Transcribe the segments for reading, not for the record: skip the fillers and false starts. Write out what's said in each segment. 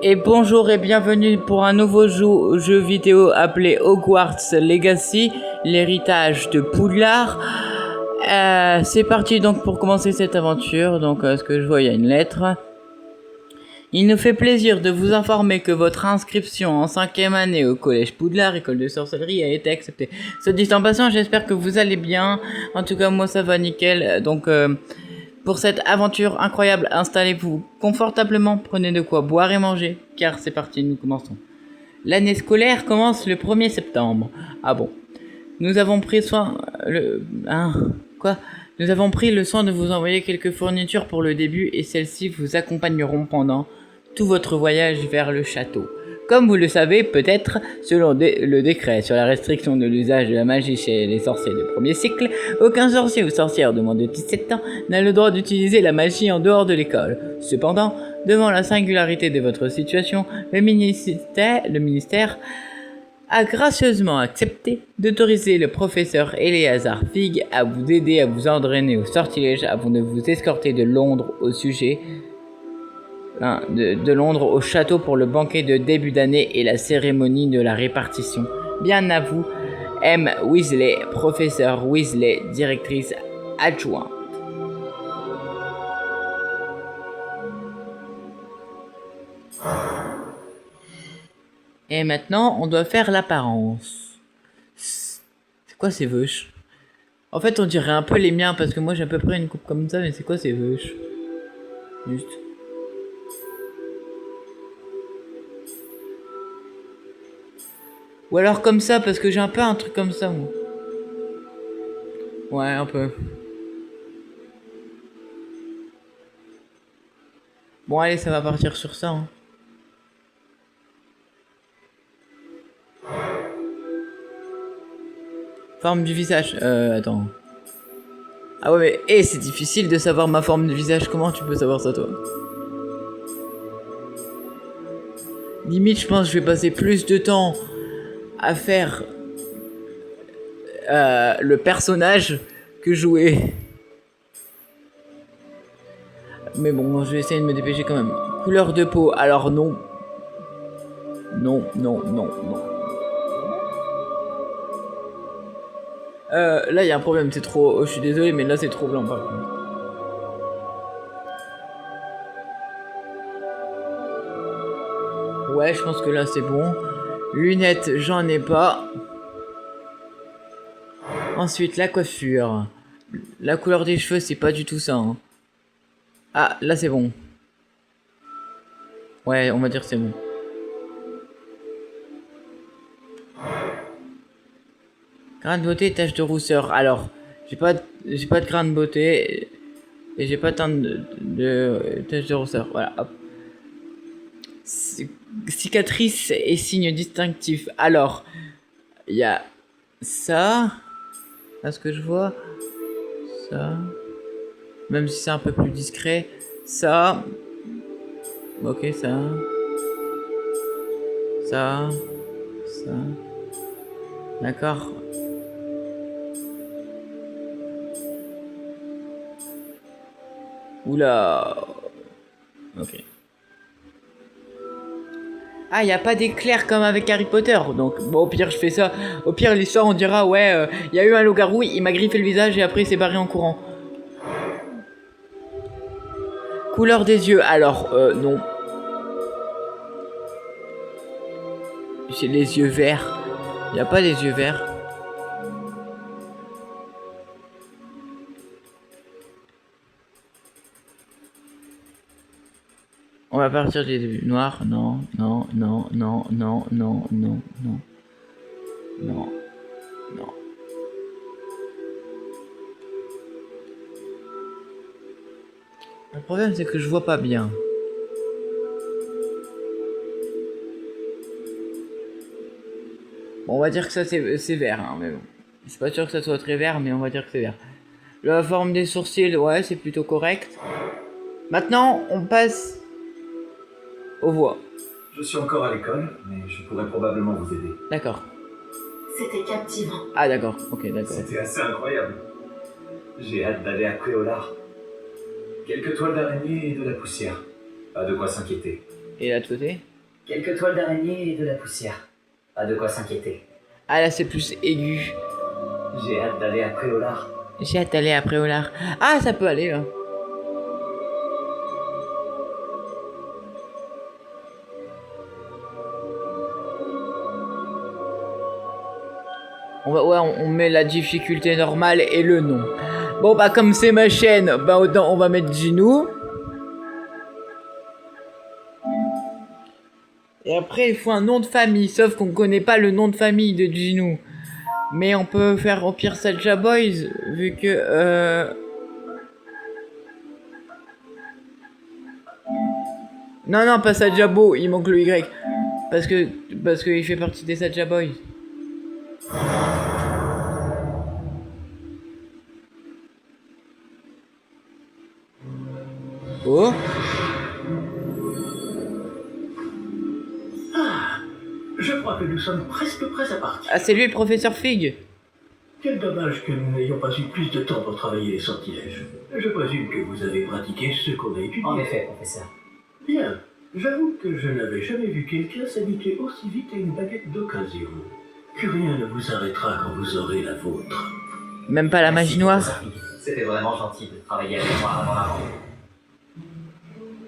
Et bonjour et bienvenue pour un nouveau jeu vidéo appelé Hogwarts Legacy, l'héritage de Poudlard. C'est parti donc pour commencer cette aventure. Donc ce que je vois, il y a une lettre. Il nous fait plaisir de vous informer que votre inscription en 5e année au collège Poudlard, école de sorcellerie, a été acceptée. Ce dit en passant, j'espère que vous allez bien. En tout cas, moi ça va nickel. Donc pour cette aventure incroyable, installez-vous confortablement, prenez de quoi boire et manger, car c'est parti, nous commençons. L'année scolaire commence le 1er septembre. Ah bon. Nous avons pris soin... Nous avons pris le soin de vous envoyer quelques fournitures pour le début et celles-ci vous accompagneront pendant tout votre voyage vers le château. Comme vous le savez peut-être, selon le décret sur la restriction de l'usage de la magie chez les sorciers de premier cycle, aucun sorcier ou sorcière de moins de 17 ans n'a le droit d'utiliser la magie en dehors de l'école. Cependant, devant la singularité de votre situation, le ministère a gracieusement accepté d'autoriser le professeur Eleazar Fig à vous aider à vous entraîner au sortilège avant de vous escorter de Londres de Londres au château pour le banquet de début d'année et la cérémonie de la répartition. Bien à vous, M. Weasley, professeur Weasley, directrice adjointe. Et maintenant, on doit faire l'apparence. C'est quoi ces veuches? En fait, on dirait un peu les miens parce que moi j'ai à peu près une coupe comme ça, mais c'est quoi ces veuches? Juste. Ou alors comme ça, parce que j'ai un peu un truc comme ça, moi. Ouais, un peu. Bon, allez, ça va partir sur ça. Hein. Forme du visage. Attends. Ah ouais, mais c'est difficile de savoir ma forme de visage. Comment tu peux savoir ça, toi? Limite, je pense que je vais passer plus de temps à faire le personnage que jouer. Mais bon, je vais essayer de me dépêcher quand même. Couleur de peau, alors non. Non. Là, il y a un problème, c'est trop... Oh, je suis désolé, mais là, c'est trop blanc, par contre. Ouais, je pense que là, c'est bon. Lunettes, j'en ai pas. Ensuite, la coiffure. La couleur des cheveux, c'est pas du tout ça. Hein. Ah, là, c'est bon. Ouais, on va dire c'est bon. Grain de beauté, tache de rousseur. Alors, j'ai pas de grain de beauté et j'ai pas tant de tache de rousseur. Voilà, hop. Cicatrice et signe distinctif. Alors, il y a ça. Là, ce que je vois. Ça. Même si c'est un peu plus discret. Ça. Ok, ça. Ça. Ça. D'accord. Oula. Ok. Ah, y a pas d'éclair comme avec Harry Potter. Donc, bon, au pire, je fais ça. Au pire, l'histoire, on dira, ouais, y a eu un loup-garou, il m'a griffé le visage et après, il s'est barré en courant. Couleur des yeux, alors, non. J'ai les yeux verts. Y a pas les yeux verts. On va partir des débuts. Noir, non. Le problème, c'est que je vois pas bien. Bon, on va dire que ça, c'est vert, hein, mais bon. Je suis pas sûr que ça soit très vert, mais on va dire que c'est vert. La forme des sourcils, ouais, c'est plutôt correct. Maintenant, on passe aux voix. Je suis encore à l'école, mais je pourrais probablement vous aider. D'accord. C'était captivant. Ah d'accord, ok, d'accord. C'était assez incroyable. J'ai hâte d'aller à Préolard. Quelques toiles d'araignée et de la poussière. Pas de quoi s'inquiéter. Et là de côté? Quelques toiles d'araignée et de la poussière. Pas de quoi s'inquiéter. Ah là c'est plus aigu. J'ai hâte d'aller à Préolard. J'ai hâte d'aller après au lard. Ah ça peut aller là. On met la difficulté normale et le nom. Bon bah comme c'est ma chaîne, bah autant on va mettre Ginou. Et après il faut un nom de famille, sauf qu'on connaît pas le nom de famille de Ginou. Mais on peut faire au pire Saja Boys, vu que non pas Saja Bo, il manque le Y. Parce que il fait partie des Saja Boys. Oh. Je crois que nous sommes presque prêts à partir. Ah c'est lui le professeur Fig. Quel dommage que nous n'ayons pas eu plus de temps pour travailler les sortilèges. Je présume que vous avez pratiqué ce qu'on a étudié. En effet, professeur. Bien. J'avoue que je n'avais jamais vu quelqu'un s'habituer aussi vite à une baguette d'occasion. Que rien ne vous arrêtera quand vous aurez la vôtre. Même pas la Merci, magie noire. professeur Fig. C'était vraiment gentil de travailler avec moi avant la rentrée.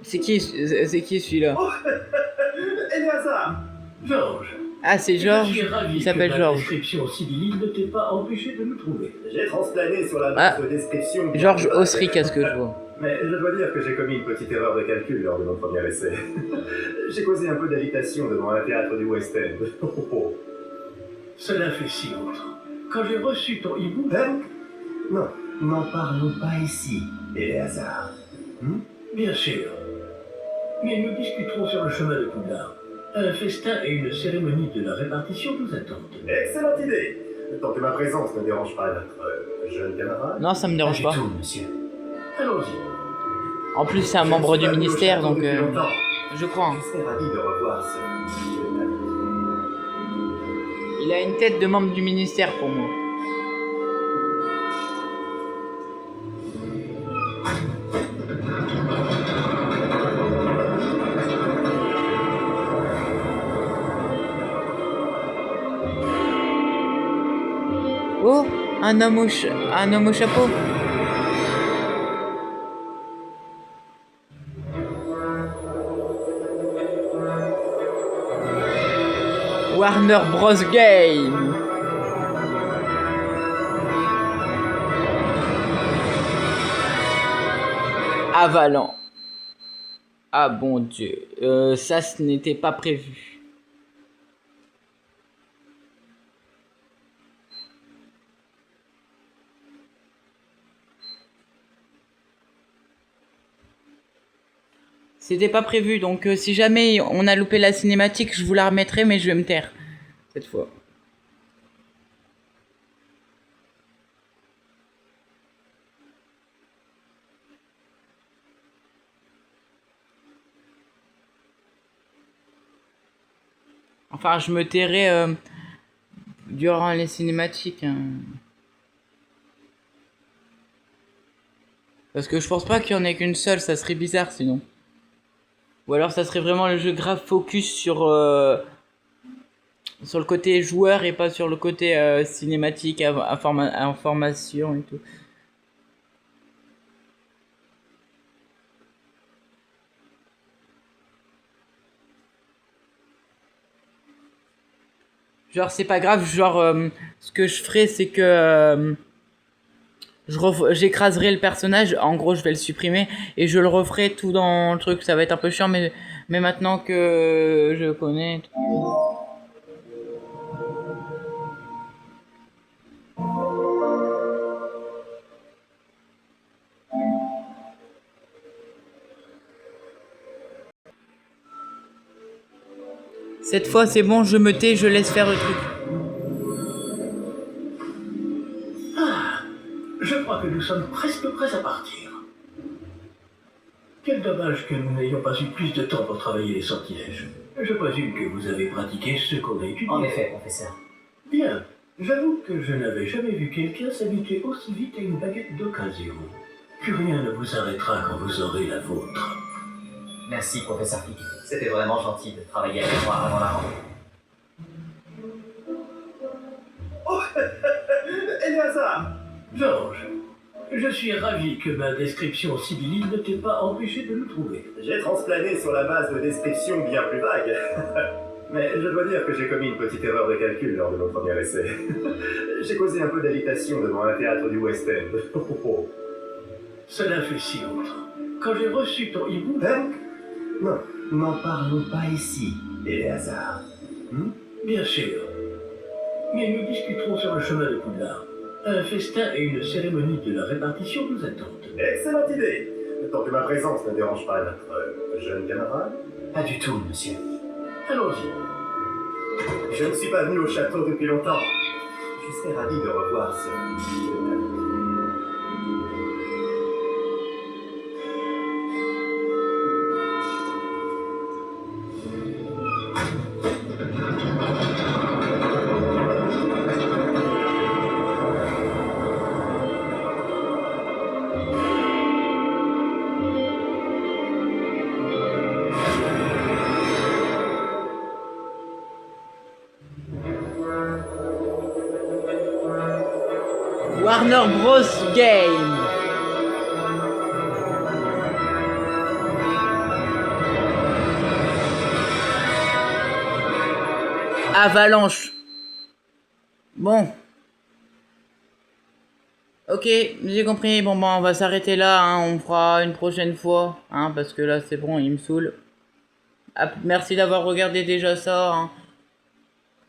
C'est qui celui-là? Eliazar Georges. Ah c'est Georges. Je suis ravi Il s'appelle que Georges. La description sibyllite ne t'ait pas empêché de nous trouver. J'ai transplané sur la Ah. base de description. Georges Osric à ce que je vois. Mais je dois dire que j'ai commis une petite erreur de calcul lors de mon premier essai. J'ai causé un peu d'agitation devant un théâtre du West End. Cela fait si longtemps. Quand j'ai reçu ton hibou... Hein? Non, n'en parlons pas ici, Éléazar. Bien sûr. Mais nous discuterons sur le chemin de Poudlard. Un festin et une cérémonie de la répartition nous attendent. Excellente idée. Tant que ma présence ne dérange pas notre jeune camarade. Non ça me dérange pas. Pas du tout, monsieur. Allons-y. En plus c'est un membre du ministère donc je crois. Hein. Je serais ravi de revoir ce monsieur. Il a une tête de membre du ministère pour moi. Oh, un homme au chapeau. Warner Bros Game. Avalan. Ah bon Dieu, ça ce n'était pas prévu. C'était pas prévu, donc si jamais on a loupé la cinématique, je vous la remettrai, mais je vais me taire cette fois. Enfin, je me tairai durant les cinématiques. Hein. Parce que je pense pas qu'il y en ait qu'une seule, ça serait bizarre sinon. Ou alors ça serait vraiment le jeu grave focus sur le côté joueur et pas sur le côté cinématique, information et tout. Genre c'est pas grave, genre ce que je ferai c'est que j'écraserai le personnage, en gros je vais le supprimer et je le referai tout dans le truc, ça va être un peu chiant mais maintenant que je connais... Cette fois c'est bon, je me tais, je laisse faire le truc. Je crois que nous sommes presque prêts à partir. Quel dommage que nous n'ayons pas eu plus de temps pour travailler les sortilèges. Je présume que vous avez pratiqué ce qu'on a étudié. En effet, professeur. Bien. J'avoue que je n'avais jamais vu quelqu'un s'habituer aussi vite à une baguette d'occasion. Que rien ne vous arrêtera quand vous aurez la vôtre. Merci, professeur Flick. C'était vraiment gentil de travailler avec moi avant la rentrée. Oh Eleazar! Georges, je suis ravi que ma description sibylline ne t'ait pas empêché de nous trouver. J'ai transplané sur la base de descriptions bien plus vagues. Mais je dois dire que j'ai commis une petite erreur de calcul lors de mon premier essai. J'ai causé un peu d'agitation devant un théâtre du West End. Cela fait si longtemps. Quand j'ai reçu ton hibou... Hein? Non, n'en parlons pas ici, Eleazar. Bien sûr. Mais nous discuterons sur le chemin de Poudlard. Un festin et une cérémonie de la répartition nous attendent. Excellente idée. Tant que ma présence ne dérange pas notre jeune camarade. Pas du tout, monsieur. Allons-y. Je ne suis pas venu au château depuis longtemps. Je serais ravi de revoir ce... Warner Bros. Game. Avalanche. Bon. Ok, j'ai compris. Bon, on va s'arrêter là. Hein. On fera une prochaine fois. Hein, parce que là, c'est bon, il me saoule. Ah, merci d'avoir regardé déjà ça. Hein.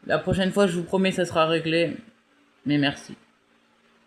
La prochaine fois, je vous promets, ça sera réglé. Mais merci.